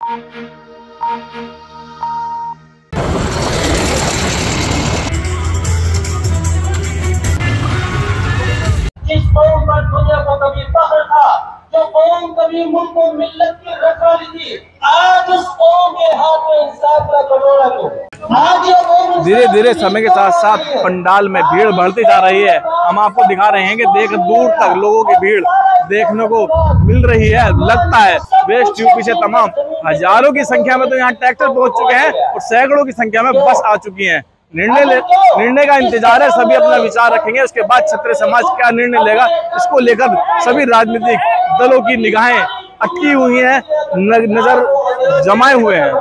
जिस कौम पर दुनिया को कभी फख्र था, जो कौम कभी मुल्क को मिल्लत की रखवाली थी, आज उस कौम के हाथ में इंसाफ का कटोरा दो। धीरे धीरे समय के साथ साथ पंडाल में भीड़ बढ़ती जा रही है। हम आपको दिखा रहे हैं कि देख दूर तक लोगों की भीड़ देखने को मिल रही है। लगता है वेस्ट यूपी से तमाम हजारों की संख्या में तो यहाँ ट्रैक्टर पहुंच चुके हैं और सैकड़ों की संख्या में बस आ चुकी है। निर्णय का इंतजार है। सभी अपना विचार रखेंगे, उसके बाद क्षत्रिय समाज क्या निर्णय लेगा, इसको लेकर सभी राजनीतिक दलों की निगाहें अटकी हुई हैं, नजर जमाए हुए हैं।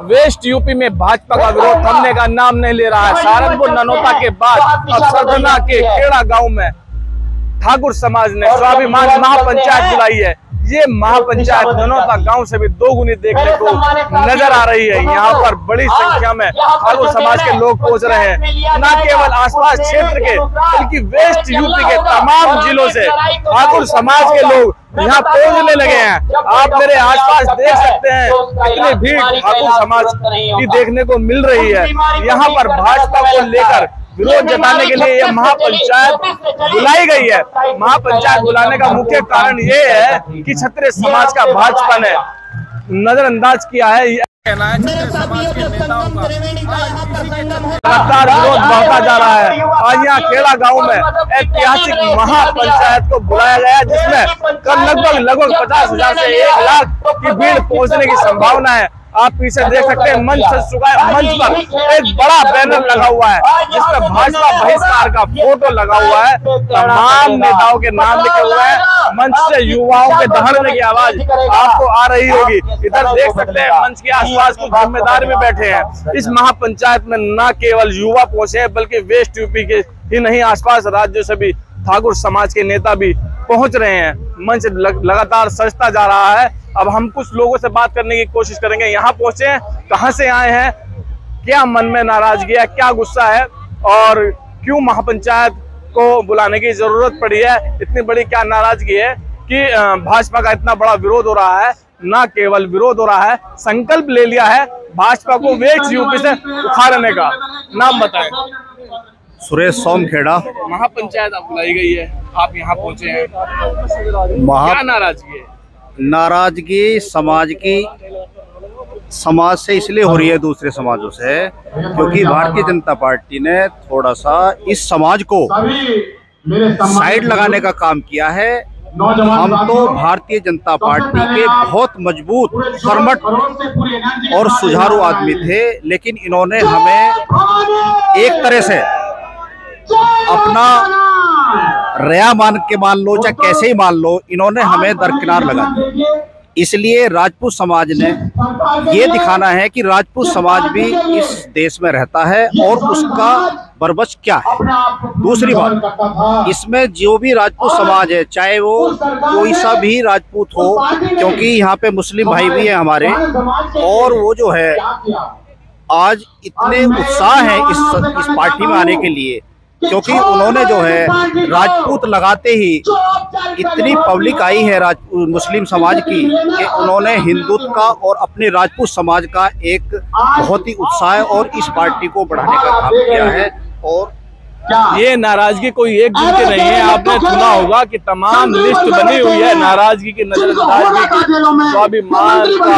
वेस्ट यूपी में भाजपा का विरोध थमने का नाम नहीं ले रहा है। सहारनपुर ननौता के बाद अब सरधना के खेड़ा गांव में ठाकुर समाज ने स्वाभिमान महापंचायत बुलाई है। ये महापंचायत ननौता गांव से भी दोगुनी देखने को नजर आ रही है। यहाँ पर बड़ी संख्या में ठाकुर समाज के लोग पहुंच रहे हैं। न केवल आसपास क्षेत्र के बल्कि वेस्ट यूपी के तमाम जिलों से ठाकुर समाज के लोग यहाँ पहुंचने लगे हैं। आप मेरे आसपास देख सकते हैं कितनी भीड़ ठाकुर समाज की देखने को मिल रही है। यहाँ पर भाजपा को लेकर विरोध जताने के लिए यह महापंचायत बुलाई गई है। महापंचायत बुलाने का मुख्य कारण ये है कि क्षत्रिय समाज का भाजपा ने नजरअंदाज किया है। लगातार विरोध बढ़ता जा रहा है। आज यहाँ खेड़ा गांव में ऐतिहासिक महापंचायत को बुलाया गया है, जिसमें कल लगभग 50,000 से 1 लाख की भीड़ पहुंचने की संभावना है। आप पीछे देख सकते हैं मंच सज चुका है। मंच पर एक बड़ा बैनर लगा हुआ है जिसमें भाजपा बहिष्कार का फोटो लगा हुआ है। तमाम नेताओं के नाम लिखे हुए हैं। मंच से युवाओं के दहड़ने की आवाज आपको आ रही होगी। इधर देख सकते हैं मंच के आसपास कुछ जिम्मेदार भी बैठे हैं। इस महापंचायत में न केवल युवा पहुंचे हैं बल्कि वेस्ट यूपी के ही नहीं, आसपास राज्यों से भी ठाकुर समाज के नेता भी पहुंच रहे हैं। मंच लगातार सजता जा रहा है। अब हम कुछ लोगों से बात करने की कोशिश करेंगे। यहाँ पहुंचे हैं, कहाँ से आए हैं, क्या मन में नाराजगी है, क्या गुस्सा है और क्यों महापंचायत को बुलाने की जरूरत पड़ी है, इतनी बड़ी क्या नाराजगी है कि भाजपा का इतना बड़ा विरोध हो रहा है। न केवल विरोध हो रहा है, संकल्प ले लिया है भाजपा को वेस्ट यूपी से उखाड़ने का। नाम बताएं। सुरेश सोमखेड़ा। महापंचायत आप बुलाई गई है, आप यहाँ पहुंचे हैं, क्या नाराजगी है? नाराजगी समाज से इसलिए हो रही है, दूसरे समाजों से, क्योंकि भारतीय जनता पार्टी ने थोड़ा सा इस समाज को साइड लगाने का काम किया है। हम तो भारतीय जनता पार्टी के बहुत मजबूत, कर्मठ और सुझारू आदमी थे, लेकिन इन्होंने हमें एक तरह से अपना रया मान लो, चाहे कैसे ही मान लो, इन्होंने हमें दरकिनार लगा दिया। इसलिए राजपूत समाज ने ये दिखाना है कि राजपूत समाज भी इस देश में रहता है और उसका बरबस क्या है। दूसरी बात, इसमें जो भी राजपूत समाज है, चाहे वो कोई सा भी राजपूत हो, क्योंकि यहाँ पे मुस्लिम भाई भी हैं हमारे, और वो जो है आज इतने उत्साह है इस पार्टी में आने के लिए, क्योंकि उन्होंने जो है राजपूत लगाते ही इतनी पब्लिक आई है मुस्लिम समाज की कि उन्होंने हिंदुत्व का और अपने राजपूत समाज का एक बहुत ही उत्साह और इस पार्टी को बढ़ाने का काम किया है। और ये नाराजगी कोई एक दिन की नहीं है। आपने सुना होगा कि तमाम लिस्ट बनी हुई है नाराजगी की, नजरअंदाजी की। स्वाभिमान का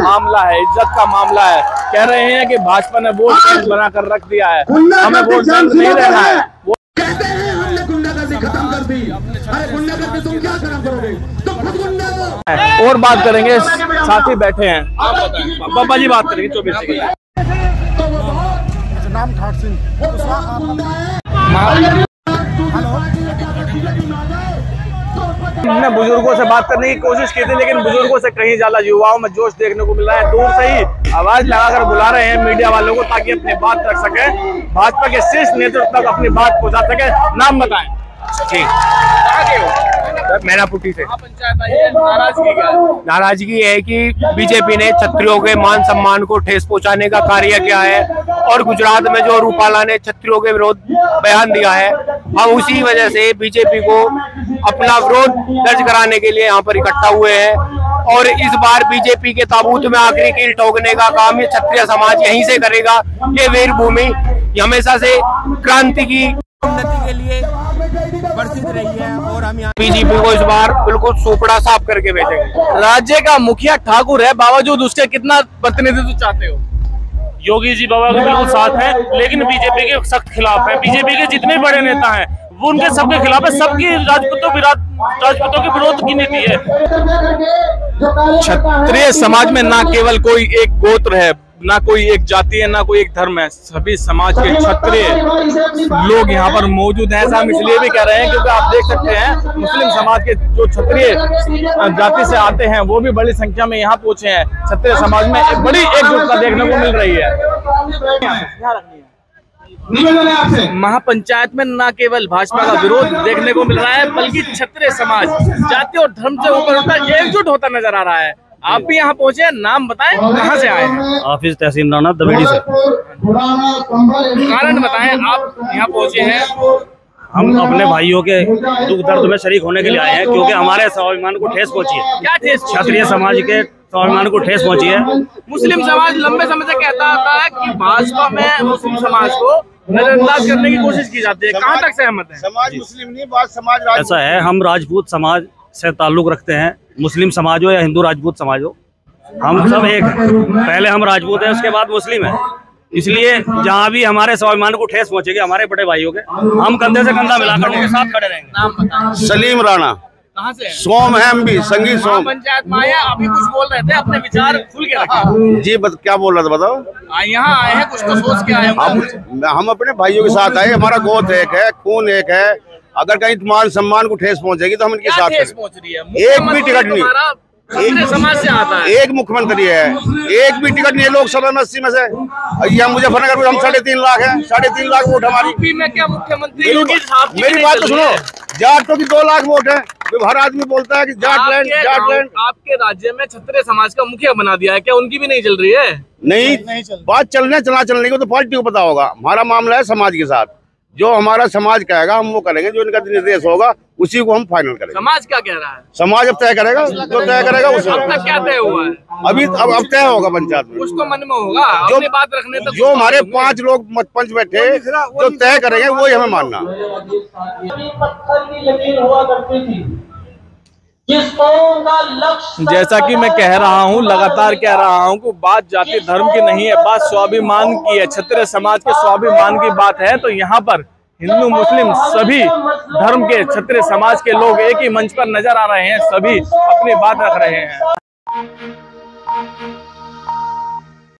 मामला है, इज्जत का मामला है। कह रहे हैं कि भाजपा ने वोट बैंक बना कर रख दिया है, हमें वोट बैंक नहीं रहना है। कहते हैं हमने गुंडागर्दी खत्म कर दी। अरे गुंडागर्दी तुम क्या खत्म करोगे, तुम खुद गुंडा। और बात करेंगे, साथी बैठे हैं, बाबा जी बात करेंगे 24 सेकंड। नाम ठाट सिंह। हमने बुजुर्गों से बात करने की कोशिश की थी, लेकिन बुजुर्गों से कहीं ज्यादा युवाओं में जोश देखने को मिल रहा है। दूर से ही आवाज लगाकर बुला रहे हैं मीडिया वालों को, ताकि अपनी बात रख सके, भाजपा के शीर्ष नेतृत्व तक अपनी बात पहुंचा सके। नाम बताएं। जी, मैनापुटी से। नाराजगी है कि बीजेपी ने क्षत्रियों के मान सम्मान को ठेस पहुंचाने का कार्य किया है, और गुजरात में जो रूपाला ने क्षत्रियों के विरोध बयान दिया है, हम उसी वजह से बीजेपी को अपना विरोध दर्ज कराने के लिए यहाँ पर इकट्ठा हुए हैं। और इस बार बीजेपी के ताबूत में आखिरी कील ठोकने का काम ये क्षत्रिय समाज यहीं से करेगा। ये वीर भूमि हमेशा से क्रांति की उन्नति के लिए प्रसिद्ध रही है और हम यहाँ बीजेपी को इस बार बिल्कुल सोपड़ा साफ करके भेजेंगे। राज्य का मुखिया ठाकुर है, बावजूद उसके कितना प्रतिनिधित्व चाहते हो? योगी जी बाबा के बिल्कुल साथ हैं, लेकिन बीजेपी के सख्त खिलाफ है। बीजेपी के जितने बड़े नेता हैं वो उनके सबके खिलाफ है। सबकी राजपूतों के विरोध की नीति है। क्षत्रिय समाज में ना केवल कोई एक गोत्र है, ना कोई एक जाति है, ना कोई एक धर्म है, सभी समाज के क्षत्रिय लोग यहाँ पर मौजूद हैं। ऐसा हम इसलिए भी कह रहे हैं क्योंकि आप देख सकते हैं मुस्लिम समाज के जो क्षत्रिय जाति से आते हैं वो भी बड़ी संख्या में यहाँ पहुंचे हैं। क्षत्रिय समाज में एक बड़ी एकजुटता देखने को मिल रही है। महापंचायत में न केवल भाजपा का विरोध देखने को मिल रहा है, बल्कि क्षत्रिय समाज जाति और धर्म से ऊपर उठकर एकजुट होता नजर आ रहा है। आप भी यहाँ पहुँचे, नाम बताएं, कहाँ से आए हैं? हाफिज तहसीन राणा दवेड़ी से। कारण बताएं, आप यहाँ पहुँचे हैं। हम अपने भाइयों के दुख दर्द में शरीक होने के लिए आए हैं, क्योंकि हमारे स्वाभिमान को ठेस पहुंची है। क्या ठेस? क्षत्रिय समाज के स्वाभिमान को ठेस पहुंची है। मुस्लिम समाज लंबे समय से कहता आता है कि भाजपा में मुस्लिम समाज को नजरअंदाज करने की कोशिश की जाती है। कहाँ तक सहमत है? समाज मुस्लिम नहीं, बात समाज ऐसा है, हम राजपूत समाज से ताल्लुक रखते हैं। मुस्लिम समाज हो या हिंदू राजपूत समाज हो, हम सब एक हैं। पहले हम राजपूत हैं, उसके बाद मुस्लिम हैं। इसलिए जहाँ भी हमारे स्वाभिमान को ठेस पहुंचेगी हमारे बड़े भाइयों के, हम कंधे से कंधा मिलाकर उनके साथ खड़े रहेंगे। नाम बताएं। सलीम राणा। कहाँ से? सोम है, हम भी संगी सोम। पंचायत में आया, अभी कुछ बोल रहे थे, अपने विचार खुल के रखें। जी क्या बोल रहा था बताओ? यहाँ आए हैं, कुछ तो सोच के आए हैं। हम अपने भाइयों के साथ आए, हमारा गोत्र एक है, खून एक है। अगर कहीं मान सम्मान को ठेस पहुंचेगी तो हम इनके साथ पहुंच रही है। एक भी टिकट नहीं, एक समाज से आता है। एक मुख्यमंत्री है, एक भी टिकट नहीं है लोकसभा में 80 में से। यहाँ मुजफ्फरनगर में हम 3.5 लाख है, 3.5 लाख वोट हमारी। यूपी में क्या मुख्यमंत्री? मेरी बात तो सुनो, जाटों की 2 लाख वोट है। हर आदमी बोलता है कि जाटलैंड। आपके राज्य में क्षत्रिय समाज का मुखिया बना दिया है, क्या उनकी भी नहीं चल रही है? नहीं, बात चलने को तो पार्टी को पता होगा। हमारा मामला है समाज के साथ, जो हमारा समाज कहेगा हम वो करेंगे, जो इनका निर्देश होगा उसी को हम फाइनल करेंगे। समाज क्या कह रहा है? समाज अब तय करेगा, जो तय करेगा उसे। अब तक क्या तय हुआ है? अब तय होगा पंचायत में। कुछ तो मन में होगा, जो अपनी बात रखने तक। जो हमारे 5 लोग पंच बैठे जो तय करेंगे वही हमें मानना। पत्थर की जमीन हुआ करती थी, जिस कौम का लक्ष्य। जैसा कि मैं कह रहा हूँ, लगातार कह रहा हूँ कि बात जाति धर्म की नहीं है, बात स्वाभिमान की है। क्षत्रिय समाज के स्वाभिमान की बात है तो यहाँ पर हिंदू मुस्लिम सभी धर्म के क्षत्रिय समाज के लोग एक ही मंच पर नजर आ रहे हैं, सभी अपनी बात रख रहे हैं।